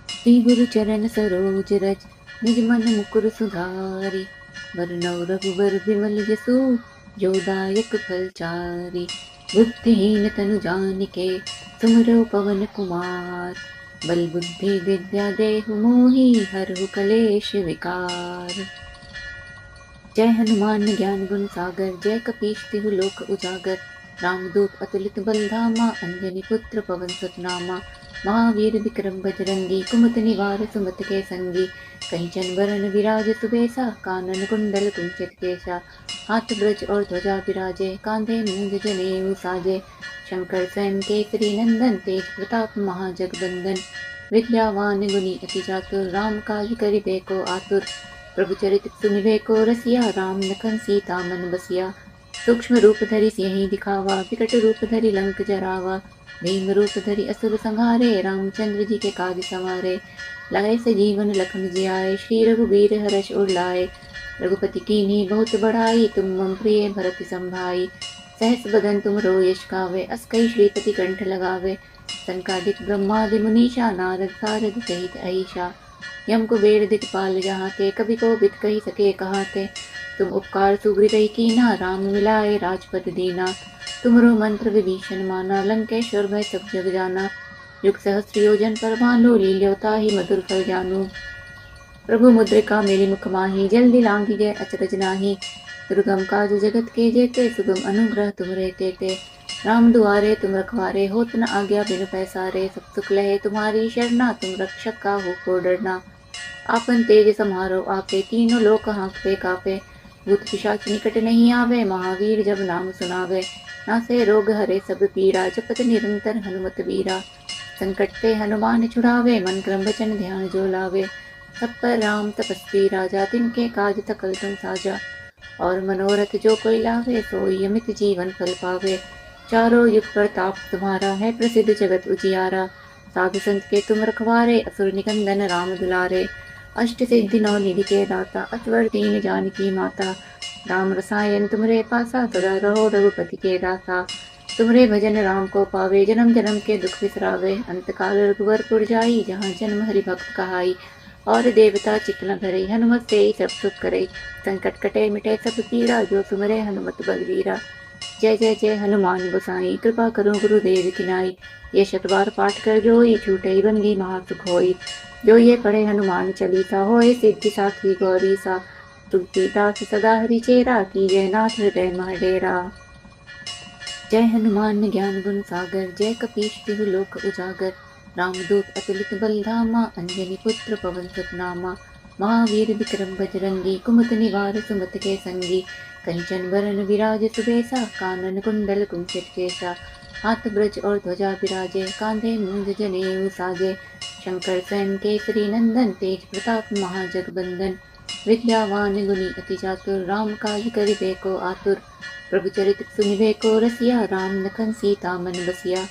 श्री गुरु चरण सरोज रज निज मन मुकुर सुधारि। वरनौ रघुबर विमल जसु जो दायक फल चारि। बुद्धिहीन तनु जानिके सुमिरौ पवन कुमार। बल बुद्धि विद्या देहु मोहि हरहु कलेश विकार। जय हनुमान ज्ञान गुण सागर जय कपीश तिहु लोक उजागर। रामदूत अतुलित बल धामा अंजनी पुत्र पवन सुत नामा। महावीर विक्रम बजरंगी कुमति निवार सुमति के संगी। कंचन वरण विराज सुबेसा कानन कुंडल कुंचित केसा। हाथ ब्रज और ध्वजा विराजे कांधे मूंज जनेऊ साजे। शंकर स्वयं केसरी नंदन तेज प्रताप महाजगबंदन। विद्यावान गुणी अति चातुर राम काज करिबे को आतुर। प्रभु चरित्र सुनिबे को रसिया राम लखन सीता मन बसिया। सूक्ष्म रूप धरि सियहि दिखावा विकट रूप धरि लंक जरावा। भीम रूप धरि असुर संहारे रामचंद्र जी के काज सवारे। लाए सजीवन लखन जियाए श्री रघुबीर हर्ष उर लाए। रघुपति कीन्ही बहुत बड़ाई तुम मम प्रिय भरत संभाई। सहस बदन तुम रो यश गावे अस कई श्रीपति कंठ लगावे। संकादिक ब्रह्मादि मुनीषा नारद सारद सहित अहिषा। यम कुबेर दिखपाल जहाँ ते कभी को बित कही सके कहाँ ते। तुम उपकार सुग्रीव कीन्हा राम मिलाए राजपद दीना। तुमरो मंत्र विभीषण माना लंकेश्वर भय सब जग जाना। युग सहस्त्र योजन पर भानु लील्योता ही मधुर फल जानू। प्रभु मुद्रिका मेरी मुख माही जल्दी लांघी गए अचरज नाही। दुर्गम काज जगत के जेते सुगम अनुग्रह तुमरे तेते। राम दुआरे तुम रखवारे होत न आज्ञा बिनु पैसारे। सब सुख लहे तुम्हारी शरणा तुम रक्षक काहू को डरना। आपन तेज समारो आपे तीनों लोक हाँकते कापे। भूत पिशाच निकट नहीं आवे महावीर जब नाम सुनावे। नासे रोग हरे सब पीरा जपत निरंतर हनुमत बीरा। संकट ते हनुमान छुड़ावे मन क्रम वचन ध्यान जो लावे। सब पर राम तपस्वी राजा तिनके काज सकल तुम साजा। और मनोरथ जो कोई लावे सोई अमित जीवन फल पावे। चारों युग प्रताप तुम्हारा है प्रसिद्ध जगत उजियारा। साधु संत के तुम रखवारे असुर निकंदन राम दुलारे। अष्ट सिद्धि नौ निधि के दाता असवर दीन जानकी माता। राम रसायन तुमरे पासा सदा रहो रघुपति के दासा। तुमरे भजन राम को पावे जन्म जन्म के दुख बिसरावे। अंत काल रघुवरपुर जाई जहाँ जन्म हरि भक्त कहाई। और देवता चित्त न धरे हनुमत से सब सुख करे। संकट कटे मिटे सब पीड़ा जो सुमरे हनुमत बलवीरा। जय जय जय हनुमान गोसाई कृपा करो गुरुदेव की नाई। ये शतबार पाठ कर जोई छूटे बंदी महासुख होई। जो ये पढ़े हनुमान चालीसा होए सिद्धि साखी गौरी सा। तुलसीदास सदा हरि चेरा की जय नाथ हृदय मह डेरा। जय हनुमान ज्ञान गुण सागर जय कपीश तिहु लोक उजागर। रामदूत अतुलित बल धामा अंजनी पुत्र पवन सुत नामा। महावीर विक्रम बजरंगी कुमति निवार सुमति के संगी। कंचन वरण विराज सुबेसा कानन कुंडल कुंचित केसा। हाथ ब्रज और ध्वजा विराजे कांधे मूंज जनेऊ साजे। शंकर स्वयं केसरी नंदन तेज प्रताप महाजगबंदन। विद्यावान गुणी अति चातुर राम काज करिबे को आतुर। प्रभु चरित्र सुनिबे को रसिया राम लखन सीता मन बसिया।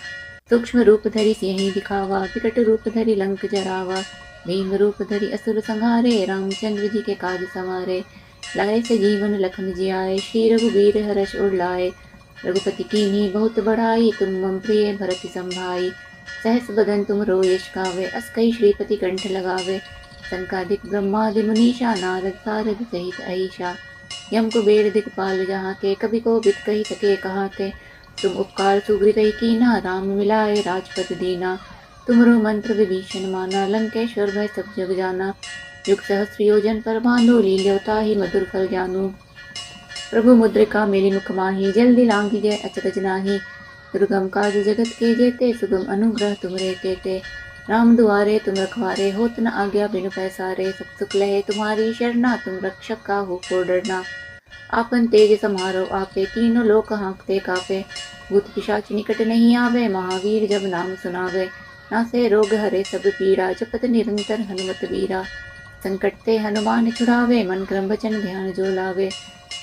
सूक्ष्म रूप धरि सियहि दिखावा विकट रूप धरि लंक जरावा। भीम रूप धरि असुर संहारे रामचंद्र जी के काज सवारे। लाए सजीवन लखन जियाए श्री रघुबीर हर्ष उर लाए। रघुपति कीन्ही बहुत बड़ाई तुम मम प्रिय भरत संभाई। सहस बदन तुम रो यश गावे अस कई श्रीपति कंठ लगावे। संकादिक ब्रह्मादि मुनीषा नारद सारद सहित अहिषा। यम कुबेर दिखपाल जहाँ ते कभी को बित कही सके कहाँ ते। तुम उपकार सुग्रीव कीन्हा राम मिलाए राजपद दीना। तुमरो मंत्र विभीषण माना लंकेश्वर भय सब जग जाना। युग सहस्त्र योजन पर भानु लील्योता ही मधुर फल जानू। प्रभु मुद्रिका मेरी मुख माही जल्दी लांघी गए अचरज नाही। दुर्गम काज जगत के जेते सुगम अनुग्रह तुमरे तेते। राम दुआरे तुम रखवारे होत न आज्ञा बिनु पैसारे। सब सुख लहे तुम्हारी शरणा तुम रक्षक काहू को डरना। आपन तेज समारो आपे तीनों लोक हाँकते कापे। भूत पिशाच निकट नहीं आवे महावीर जब नाम सुनावे। नासे रोग हरे सब पीड़ा जपत निरंतर हनुमत बीरा। संकट ते हनुमान छुड़ावे मन क्रम वचन ध्यान जो लावे।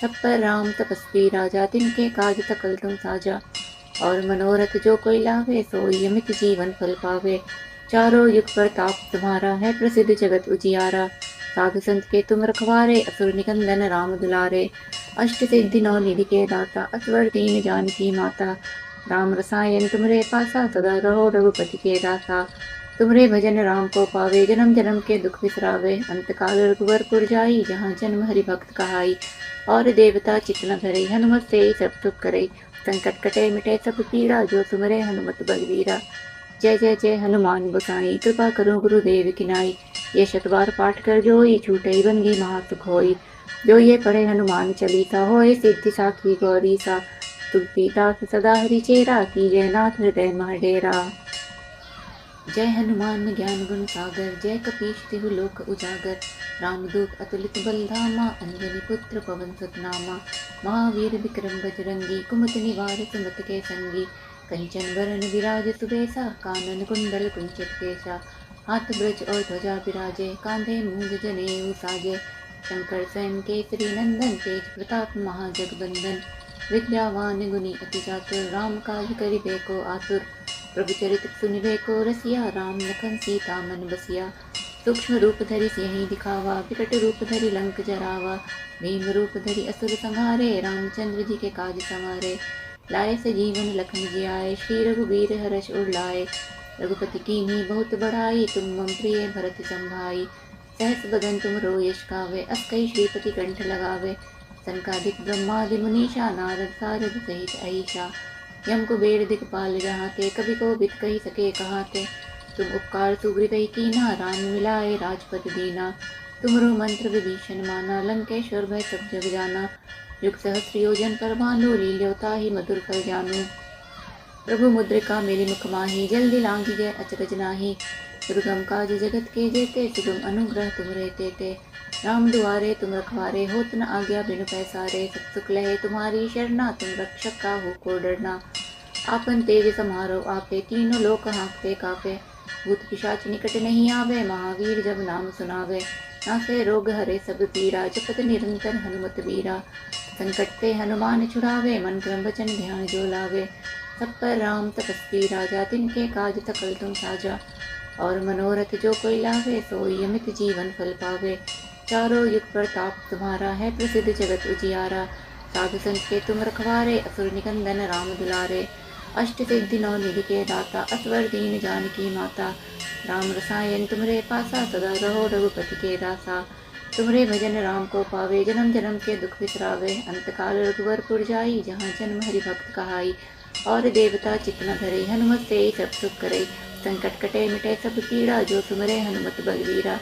सब पर राम तपस्वी राजा तिनके काज सकल तुम साजा। और मनोरथ जो कोई लावे सोई अमित जीवन फल पावे। चारों युग प्रताप तुम्हारा है प्रसिद्ध जगत उजियारा। साधु संत के तुम रखवारे असुर निकंदन राम दुलारे। अष्ट सिद्धि नौ निधि के दाता असवर दीन जानकी माता। राम रसायन तुमरे पासा सदा रहो रघुपति के दासा। तुमरे भजन राम को पावे, जन्म जन्म के दुख बिसरावे। अंतकाल रघुवरपुर जाई, जहाँ जन्म हरि भक्त कहाई। और देवता चित्त न धरई, हनुमत से सब सुख करई। संकट कटे मिटे सब पीड़ा, जो सुमरे हनुमत बलवीरा। जय जय जय हनुमान गोसाई, कृपा करो गुरुदेव की नाई। ये शतवार पाठ कर जोई, छूटई बंदी महासुख होई। जो ये पढ़े हनुमान चालीसा, होए सिद्धि साखी गौरी सा। तुलसीदास सदा हरि चेरा, कीजय नाथ हृदय मह डेरा। जय हनुमान ज्ञान गुण सागर, जय कपीश तिहु लोक उजागर। रामदूत अतुलित बल धामा, अंजनी पुत्र पवन सुत नामा। महावीर विक्रम बजरंगी, कुमति निवार सुमत के संगी। कंचन वरण विराज सुबेसा, कानन कुंडल कुंचित केसा। हाथ ब्रज और ध्वजा विराजे, कांधे मूंज जनेऊ साजे। शंकर स्वयं केसरी नंदन, तेज प्रताप महाजगबंदन। विद्यावान गुणी अति चातुर, राम काज करिबे को आतुर। प्रभु चरित्र सुनिबे को रसिया, राम लखन सीता मन बसिया। सूक्ष्म रूप धरि सिंहि दिखावा, विकट रूप धरि लंक जरावा। भीम रूप धरि असुर संहारे, रामचंद्र जी के काज संवारे। लाए सजीवन लखन जियाए, श्री रघुवीर हर्ष उर लाए। रघुपति कीन्ही बहुत बड़ाई, तुम मम प्रिय भरत संभाई। सहस बदन तुम रो यश गावे, अस कहि श्रीपति कंठ लगावे। सनकादिक ब्रह्मादि मुनीषा, नारद सारद सहित अहिषा। यम कुबेर दिखपाल जहाते, कवि को बित कही सके कहाते। तुम उपकार सुग्रीव कीन्हा, राम मिलाए राजपद दीना। तुमरो मंत्र विभीषण माना, लंकेश्वर भय सब जग जाना। युग सहस्र योजन पर भानु, लील्योता ही मधुर फल जानू। प्रभु मुद्रिका मेली मुख माही, जल्दी लांघी जय अचरज नाही। दुर्गम काज जगत के जेते, सुगम अनुग्रह तुमरे तेते। राम दुआरे तुम रखवारे, होत न आज्ञा बिनु पैसारे। सब सुख लहे तुम्हारी शरणा, तुम रक्षक काहू को डरना। आपन तेज समारो आपे, तीनों लोक हाँकते कापे। भूत पिशाच निकट नहीं आवे, महावीर जब नाम सुनावे। नासे रोग हरे सब पीरा, जपत निरंतर हनुमत बीरा। संकट ते हनुमान छुड़ावे, मन क्रम वचन ध्यान जो लावे। सब पर राम तपस्वी राजा, तिनके काज सकल तुम साजा। और मनोरथ जो कोई लावे, सोई अमित जीवन फल पावे। चारों युग प्रताप तुम्हारा है, प्रसिद्ध जगत उजियारा। साधु संत के तुम रखवारे, असुर निकंदन राम दुलारे। अष्ट सिद्धि नौ निधि के दाता, असवर दीन जानकी माता। राम रसायन तुमरे पासा, सदा रहो रघुपति के दासा। तुमरे भजन राम को पावे, जन्म जन्म के दुख बिसरावे। अंतकाल रघुवरपुर जाई, जहाँ जन्म हरि भक्त कहाई। और देवता चित्त न धरई, हनुमत से सब सुख करई। संकट कटे मिटे सब पीड़ा, जो सुमरे हनुमत बलवीरा।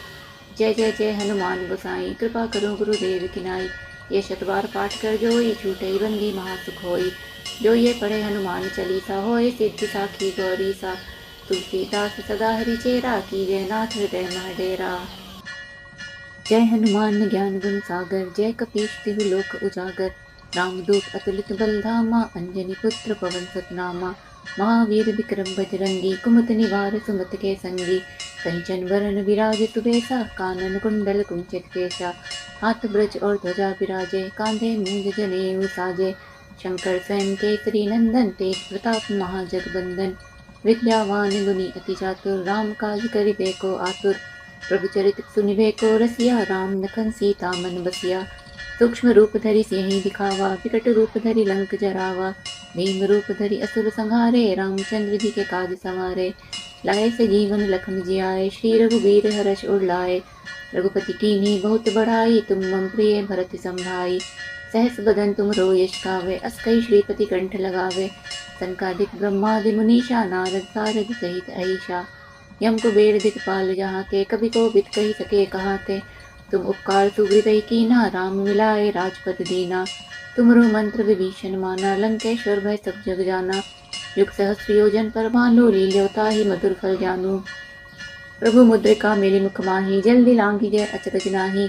जय जय जय हनुमान गोसाई, कृपा करो गुरुदेव की नाई। ये शतवार पाठ कर जोई, छूटई बंदी महासुख होई। जो ये पढ़े हनुमान चालीसा, होए सिद्धि साखी गौरी सा। तुलसीदास सदा हरि चेरा, कीजय नाथ हृदय मह डेरा। जय हनुमान ज्ञान गुण सागर, जय कपीश तिहु लोक उजागर। रामदूत अतुलित बल धामा, अंजनी पुत्र पवन सुत नामा। महावीर विक्रम बजरंगी, कुमति निवार सुमत के संगी। कंचन वरण विराज सुबेसा, कानन कुंडल कुंचित केसा। हाथ ब्रज और ध्वजा विराजे, कांधे मूंज जनेऊ साजे। शंकर स्वयं केसरी नंदन, तेज प्रताप महाजगबंदन। विद्यावान गुणी अति चातुर, राम काज करिबे को आतुर। प्रभु चरित्र सुनिबे को रसिया, राम लखन सीता मन बसिया। सूक्ष्म रूप धरि सिंहि दिखावा, विकट रूप धरि लंक जरावा। भीम रूप धरि असुर संहारे, रामचंद्र जी के काज संवारे। लाए सजीवन लखन जियाए, श्री रघुवीर हर्ष उर लाए। रघुपति कीन्ही बहुत बड़ाई, तुम मम प्रिय भरत संभाई। सहस बदन तुम रो यश गावे, अस कहि श्रीपति कंठ लगावे। सनकादिक ब्रह्मादि मुनीषा, नारद सारद सहित अहिषा। यम कुबेर दिखपाल जहाते, कवि को बित कही सके कहाते। तुम उपकार सुग्रीव कीन्हा, राम मिलाए राजपद दीना। तुमरो मंत्र विभीषण माना, लंकेश्वर भय सब जग जाना। युग सहस्र योजन पर भानु, लील्योता ही मधुर फल जानू। प्रभु मुद्रिका मेली मुख माही, जल्दी लांघी जय अचरज नाही।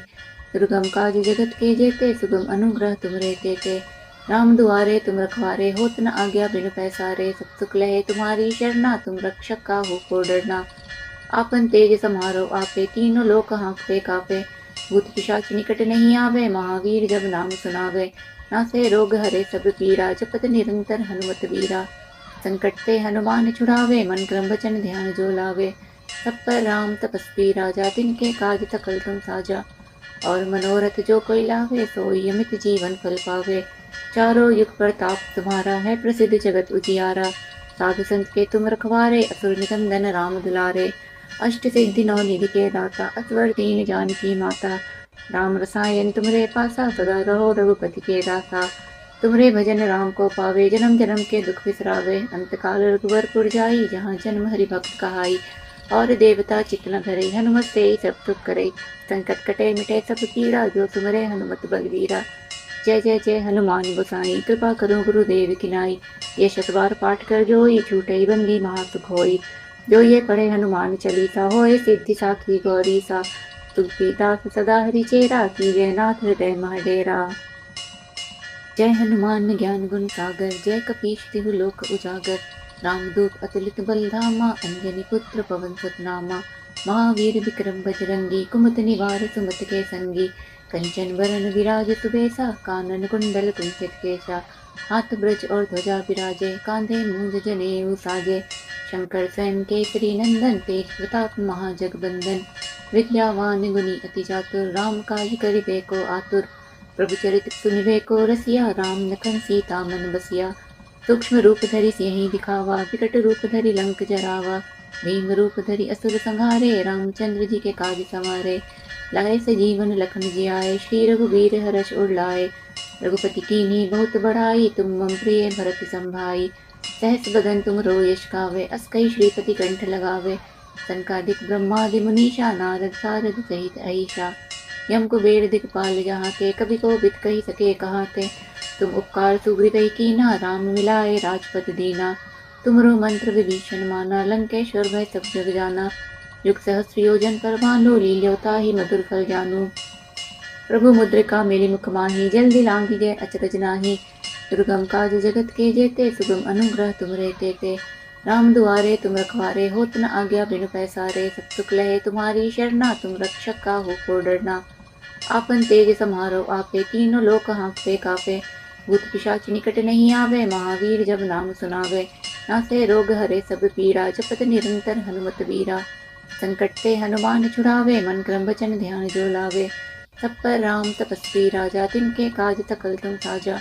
दुर्गम काज जगत के जेते, सुगम अनुग्रह तुमरे तेते। राम दुआरे तुम रखवारे, होत न आज्ञा बिनु पैसारे। सब सुख लहे तुम्हारी शरणा, तुम रक्षक काहू को डरना। आपन तेज समारो आपे, तीनों लोक हाँकते कापे। भूत पिशाच निकट नहीं आवे, महावीर जब नाम सुनावे। नासे रोग हरे सब पीरा, जपत निरंतर हनुमत बीरा। संकट ते हनुमान छुड़ावे, मन क्रम वचन ध्यान जो लावे। सब पर राम तपस्वी राजा, तिनके काज सकल तुम साजा। और मनोरथ जो कोई लावे, सोई अमित जीवन फल पावे। चारों युग प्रताप तुम्हारा है, प्रसिद्ध जगत उजियारा। साधु संत के तुम रखवारे, असुर निकंदन राम दुलारे। अष्ट सिद्धि नौ निधि के दाता असवर दीन जानकी माता। राम रसायन तुमरे पासा सदा रहो रघुपति के दासा। तुमरे भजन राम को पावे जन्म जन्म के दुख बिसरावे। अंत काल रघुवर जाई जहाँ जन्म हरि भक्त कहाई। और देवता चित्त न धरे हनुमत से सब सुख करे। संकट कटे मिटे सब पीड़ा जो तुमरे हनुमत बलवीरा। जय जय जय हनुमान गोसाई कृपा करो गुरुदेव की नाई। ये शतबार पाठ कर जोई छूटे बंदी महासुख होई। जो ये पढ़े हनुमान चालीसा होए सिद्धि साखी गौरी सा। तुलसीदास सदा हरि चेरा कीजय नाथ हृदय महडेरा। जय हनुमान ज्ञान गुण सागर जय कपीश तिहु लोक उजागर। रामदूत अतुलित बल धामा अंजनी पुत्र पवन सुत नामा। महावीर विक्रम बजरंगी कुमत निवार सुमत के संगी। कंचन वरण विराज सुबेसा कानन कुंडल कुंचित केसा। हाथ ब्रज और ध्वजा विराजे कांधे मूंज जनेऊ साजे। शंकर स्वयं केसरी नंदन तेज प्रताप महाजगबंदन। विद्यावान गुणी अति चातुर राम काज करिबे को आतुर। प्रभु चरित सुनिबे को रसिया राम लखन सीता मन बसिया। सूक्ष्म रूप धरि सिंहि दिखावा विकट रूप धरि लंक जरावा। भीम रूप धरि असुर संहारे रामचंद्र जी के काज सवारे। लाए सजीवन लखन जियाए श्री रघुवीर हर्ष उर लाए। रघुपति कीन्ही बहुत बड़ाई तुम मम प्रिय भरत संभाई। सहस बदन तुम रो यश गावे अस कहि श्रीपति कंठ लगावे। सनकादिक ब्रह्मादि मुनीषा नारद सारद सहित अहिषा। यम कुबेर दिखपाल जहाते कवि को बित कही सके कहाते। तुम उपकार सुग्रीव कीना राम मिलाए राजपद दीना। तुमरो मंत्र विभीषण माना लंकेश्वर भय सब जग जाना। युग सहस्र योजन पर भानु लील्योता ही मधुर फल जानू। प्रभु मुद्रिका मेरी मुख माही जल्दी लांगी जय अचरज नाही। दुर्गम काज जगत के जेते सुगम अनुग्रह तुमरे तेते। राम दुआरे तुम रखवारे होत न आज्ञा बिनु पैसारे। सब सुख लहे तुम्हारी शरणा तुम रक्षक का हो को डरना। आपन तेज समारो आपे तीनों लोक हाँकते कापे। भूत पिशाच निकट नहीं आवे महावीर जब नाम सुनावे। नासे रोग हरे सब पीरा जपत निरंतर हनुमत बीरा। संकट ते हनुमान छुड़ावे मन क्रम वचन ध्यान जो लावे। सब पर राम तपस्वी राजा तिनके काज सकल तुम साजा।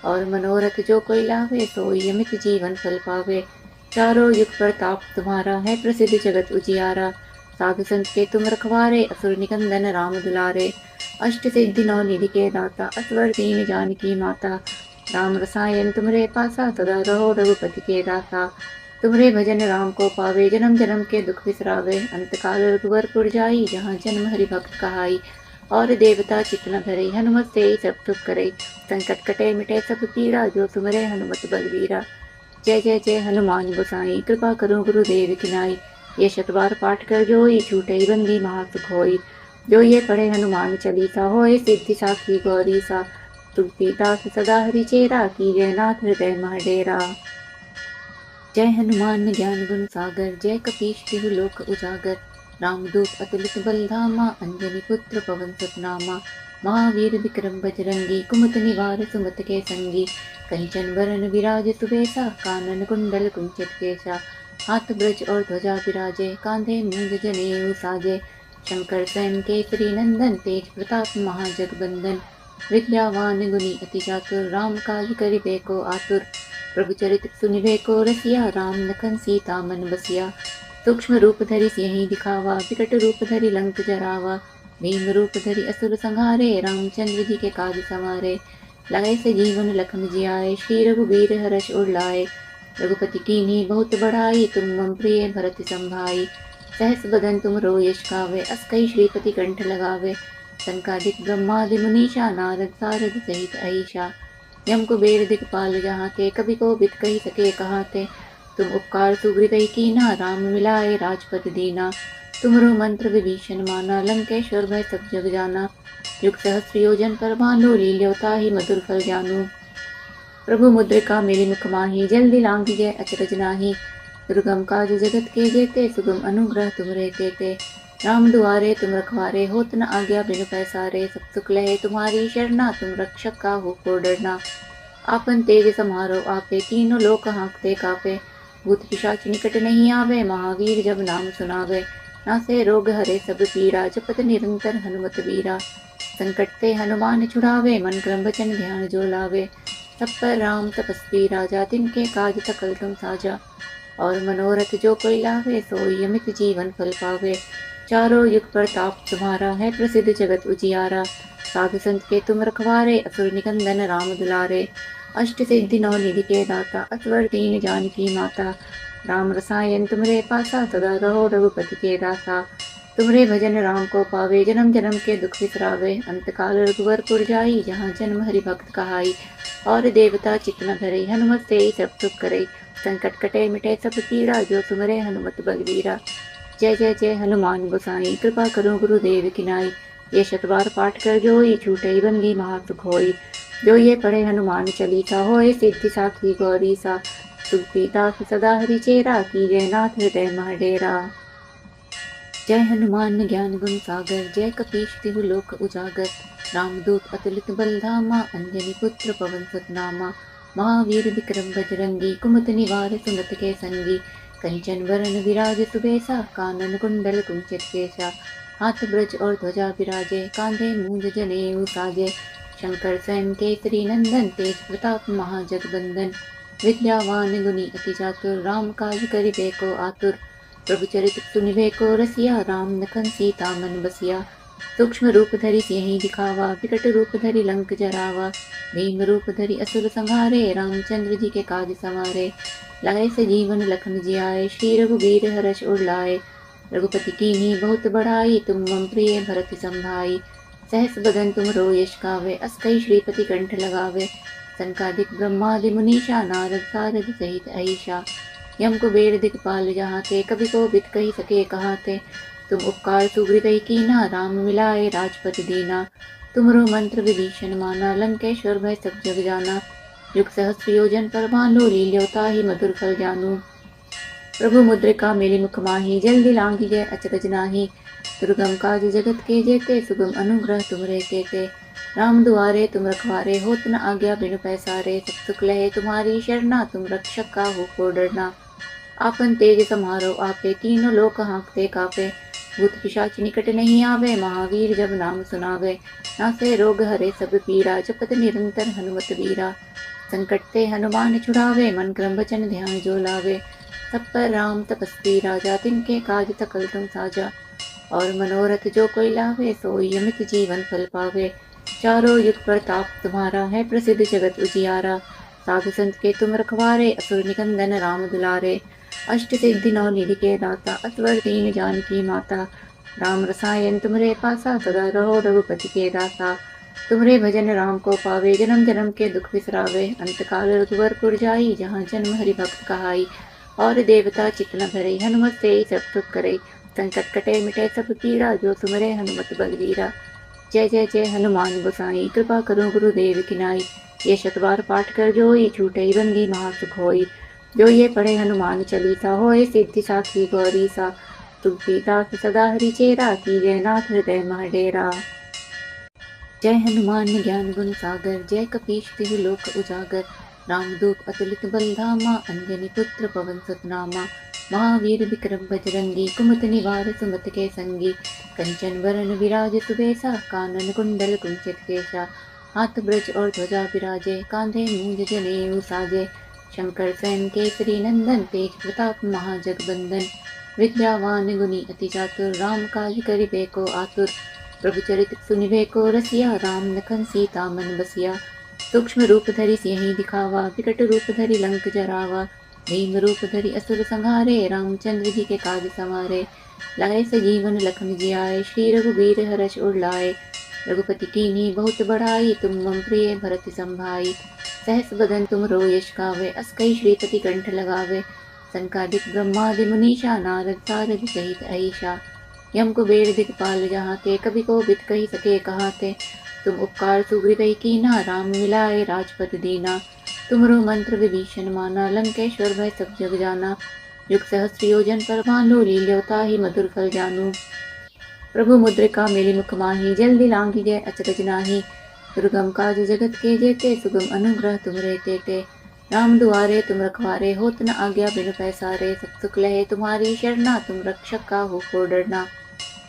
और मनोरथ जो कोई लावे सोई अमित जीवन फल पावे। चारों युग प्रताप तुम्हारा है प्रसिद्ध जगत उजियारा। साधु संत के तुम रखवारे असुर निकंदन राम दुलारे। अष्ट सिद्धि नौ निधि के दाता असवर दीन जानकी माता। राम रसायन तुमरे पासा सदा रहो रघुपति के दासा। तुमरे भजन राम को पावे जन्म जन्म के दुख बिसरावे। अंत काल रघुवर जाई जहाँ जन्म हरि भक्त कहाई। और देवता चित्त न धरे हनुमत से सब सुख करे। संकट कटे मिटे सब पीड़ा जो तुमरे हनुमत बलवीरा। जय जय जय हनुमान गोसाई कृपा करो गुरुदेव की नाई। ये शतबार पाठ कर जोई छूटे बंदी महासुख होई। जो ये पढ़े हनुमान चालीसा होए सिद्धि साखी गौरी सा। तुलसीदास सदा हरि चेरा कीजय नाथ हृदय महडेरा। जय हनुमान ज्ञान गुण सागर जय कपीश तिहु लोक उजागर। रामदूत अतुलित बल धामा अंजनी पुत्र पवन सुत नामा। महावीर विक्रम बजरंगी कुमत निवार सुमत के संगी। कंचन वरण विराज सुबेसा कानन कुंडल कुंचित केसा। हाथ ब्रज और ध्वजा विराजे कांधे मूंज जनेऊ साजे। शंकर स्वयं केसरी नंदन तेज प्रताप महाजगबंदन। विद्यावान गुणी अति चातुर राम काज करिबे को आतुर। प्रभु चरित सुनिबे को रसिया राम लखन सीता मन बसिया। सूक्ष्म रूप धरि सिंहि दिखावा विकट रूप धरि लंक जरावा। भीम रूप धरि असुर संहारे रामचंद्र जी के काज सवारे। लाए सजीवन लखन जियाए श्री रघुवीर हर्ष उर लाए। रघुपति कीन्ही बहुत बड़ाई तुम मम प्रिय भरत संभाई। सहस बदन तुम रो यश गावे अस कहि श्रीपति कंठ लगावे। सनकादिक ब्रह्मादि मुनीषा नारद सारद सहित अहिषा। यम कुबेर दिखपाल जहाते कवि को बित कही सके कहाते। तुम उपकार सुग्रीव कीना राम मिलाए राजपद दीना। तुमरो मंत्र विभीषण माना लंकेश्वर भय सब जग जाना। युग सहस्र योजन पर भानु लील्योता ही मधुर फल जानू। प्रभु मुद्रिका मेरी मुख माही जल्दी लांगी जय अचरज नाही। दुर्गम काज जगत के जेते सुगम अनुग्रह तुमरे तेते। राम दुआरे तुम रखवारे होत न आज्ञा बिनु पैसारे। सब सुख लहे तुम्हारी शरणा तुम रक्षक का हो को डरना। आपन तेज समारो आपे तीनों लोक हाँकते कापे। भूत पिशाच निकट नहीं आवे महावीर जब नाम सुनावे। नासे रोग हरे सब पीड़ा जपत निरंतर हनुमत बीरा। संकट ते हनुमान छुड़ावे मन क्रम वचन ध्यान जो लावे। सब पर राम तपस्वी राजा तिनके काज सकल तुम साजा। और मनोरथ जो कोई लावे सोई अमित जीवन फल पावे। चारों युग प्रताप तुम्हारा है प्रसिद्ध जगत उजियारा। साधु संत के तुम रखवारे असुर निकंदन राम दुलारे। अष्ट सिद्धि नौ निधि के दाता असवर दीन जानकी माता। राम रसायन तुमरे पासा सदा रहो रघुपति के दासा। तुमरे भजन राम को पावे जन्म जन्म के दुख बिसरावे। अंत काल रघुवरपुर जाई जहाँ जन्म हरि भक्त कहाई। और देवता चित्त न धरे हनुमत से सब सुख करे। संकट कटे मिटे सब पीड़ा जो तुमरे हनुमत बलवीरा। जय जय जय हनुमान गोसाई कृपा करो गुरुदेव की नाई। ये शतवार पाठ कर जोई छूटे बंदी महासुख होई। जो ये पढ़े हनुमान चालीसा होए सिद्धि साखी गौरी सा। तुलसीदास सदा हरि चेरा की जय नाथ हृदय मह डेरा। जय हनुमान ज्ञान गुण सागर जय कपीश तिहु लोक उजागर। रामदूत अतुलित बलधामा अंजनी पुत्र पवन सुत नामा। महावीर विक्रम बजरंगी कुमति निवार सुमत के संगी। कंचन वरण विराज सुबेसा कानन कुंडल कुंचित केसा। हाथ ब्रज और ध्वजा विराजे कांधे मूंज जनेऊ साजे। शंकर स्वयं केसरी नंदन तेज प्रताप महाजगबंदन। विद्यावान गुणी अति चातुर राम काज करिबे को आतुर। प्रभु चरित सुनिबे को रसिया राम लखन सीता मन बसिया। सूक्ष्म रूप धरि सिंहि दिखावा विकट रूप धरि लंक जरावा। भीम रूप धरि असुर संहारे रामचंद्र जी के काज सवारे। लाए सजीवन लखन जियाए श्री रघुवीर हर्ष उर लाए। रघुपति कीन्ही बहुत बड़ाई तुम मम प्रिय भरत संभाई। सहस बदन तुम रो यश गावे अस कहि श्रीपति कंठ लगावे। सनकादिक ब्रह्मादि मुनीषा नारद सारद सहित अहिषा। यम कुबेर दिखपाल जहाते कवि को बित कही सके कहाते। तुम उपकार सुग्रीव कीना राम मिलाए राजपद दीना। तुमरो मंत्र विभीषण माना लंकेश्वर भय सब जग जाना। युग सहस्र योजन पर भानु लील्योता ही मधुर फल जानू। प्रभु मुद्रिका मेली मुख माही जल्दी लांगी जय अचरज नाही। दुर्गम काज जगत के जेते सुगम अनुग्रह तुमरे तेते। राम दुआरे तुम रखवारे होत न आज्ञा बिनु पैसारे। सब सुख लहे तुम्हारी शरणा तुम रक्षक काहू को डरना। आपन तेज समारो आपे तीनों लोक हाँकते कापे। भूत पिशाच निकट नहीं आवे महावीर जब नाम सुनावे। नासे रोग हरे सब पीड़ा जपत निरंतर हनुमत वीरा। संकट ते हनुमान छुड़ावे मन क्रम वचन ध्यान जो लावे। सब पर राम तपस्वी राजा तिनके काज सकल तुम साजा। और मनोरथ जो कोई लावे सोई अमित जीवन फल पावे। चारों युग प्रताप तुम्हारा है प्रसिद्ध जगत उजियारा। साधु संत के तुम रखवारे असुर निकंदन राम दुलारे। अष्ट सिद्धि नौ निधि के दाता असवर दीन जानकी माता। राम रसायन तुमरे पासा सदा रहो रघुपति के दासा। तुमरे भजन राम को पावे जन्म जन्म के दुख बिसरावे। अंत काल रघुवरपुर जाई जहाँ जन्म हरि भक्त कहाई। और देवता चित्त न धरे हनुमत से सब सुख करे। संकट कटे मिटे सब पीड़ा जो तुमरे हनुमत बलवीरा। जय जय जय हनुमान गोसाई कृपा करो गुरुदेव की नाई। ये शतवार पाठ कर जोई छूटे बंदी महासुख होई। जो ये पढ़े हनुमान चालीसा होए सिद्धि साखी गौरी सा। तुलसीदास सदा हरि चेरा की जय नाथ हृदय मह डेरा। जय हनुमान ज्ञान गुण सागर जय कपीश तिहु लोक उजागर। रामदूत अतुलित बलधामा अंजनी पुत्र पवन सुत नामा। महावीर विक्रम बजरंगी कुमति निवार सुमत के संगी। कंचन वरण विराज सुबेसा कानन कुंडल कुंचित केसा। हाथ ब्रज और ध्वजा विराजे कांधे मूंज जनेऊ साजे। शंकर स्वयं केसरी नंदन तेज प्रताप महाजगबंदन। विद्यावान गुणी अति चातुर राम काज करिबे को आतुर। प्रभु चरित सुनिबे को रसिया राम लखन सीता मन बसिया। सूक्ष्म रूप धरि सिंहि दिखावा विकट रूप धरि लंक जरावा। भीम रूप धरि असुर संहारे रामचंद्र जी के काज सवारे। लाए सजीवन लखन जियाए श्री रघुवीर हर्ष उर लाए। रघुपति कीन्ही बहुत बड़ाई तुम मम प्रिय भरत संभाई। सहस बदन तुम रो यश गावे अस कहि श्रीपति कंठ लगावे। सनकादिक ब्रह्मादि मुनीषा नारद सारद सहित अहिषा। यम कुबेर दिखपाल जहाते कवि को बित कही सके कहाते। तुम उपकार सुग्रीव कीना राम मिलाए राजपद दीना। तुमरो मंत्र विभीषण माना लंकेश्वर भय सब जग जाना। युग सहस्र योजन पर भानु लील्योता ही मधुर फल जानू। प्रभु मुद्रिका मेली मुख माही जल्दी लांगी जय अचरज नाही। दुर्गम काज जगत के जेते सुगम अनुग्रह तुमरे तेते। राम दुआरे तुम रखवारे होत न आज्ञा बिनु पैसारे। सब सुख लहे तुम्हारी शरणा तुम रक्षक काहू को डरना।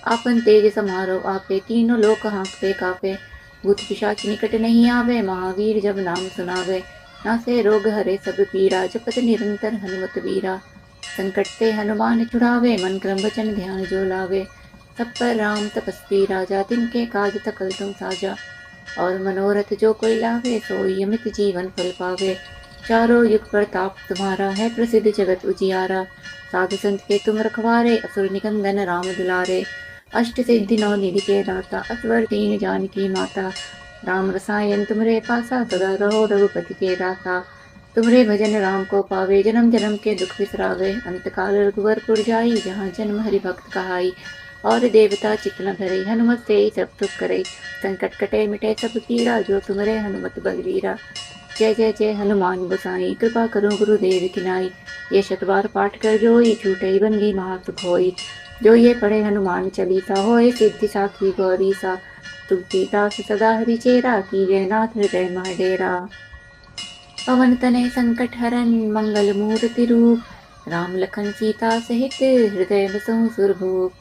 आपन तेज समारो आपे तीनों लोक हाँकते कापे। भूत पिशाच निकट नहीं आवे महावीर जब नाम सुनावे। नासे रोग हरे सब पीड़ा जपत निरंतर हनुमत वीरा। संकट ते हनुमान छुड़ावे, मन क्रम वचन ध्यान जो लावे। सब पर राम तपस्वी राजा, तिनके काज सकल तुम साजा। और मनोरथ जो कोई लावे, सोई अमित जीवन फल पावे। चारों युग प्रताप तुम्हारा है, प्रसिद्ध जगत उजियारा। साधु संत के तुम रखवारे, असुर निकंदन राम दुलारे। अष्ट सिद्धि नौ निधि के दाता, असवर दीन जानकी माता। राम रसायन तुमरे पासा, सदा रहो रघुपति के दासा। तुमरे भजन राम को पावे, जन्म जन्म के दुख बिसरावे। अंत काल रघुवरपुर जाई, जहाँ जन्म हरि भक्त कहाई। और देवता चित्त न धरे, हनुमत से सब सुख करे। संकट कटे मिटे सब पीड़ा, जो तुमरे हनुमत बलवीरा। जय जय जय हनुमान गोसाई, कृपा करो गुरुदेव की नाई। ये शतबार पाठ कर जोई, छूटे बंदी महासुख होई। जो ये पढ़े हनुमान चालीसा, होए सिद्धि साखी गौरी सा। तुलसीदास सदा हरि चेरा, कीजे नाथ हृदय मह डेरा। पवन तनय संकट हरन, मंगल मूर्ति रूप। राम लखन सीता सहित, हृदय बसहु सुरभूप।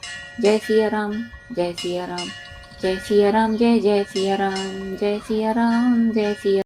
जय सिया राम, जय सिया राम, जय सिया राम, जय जय सिया राम, जय सिया राम, जय सिया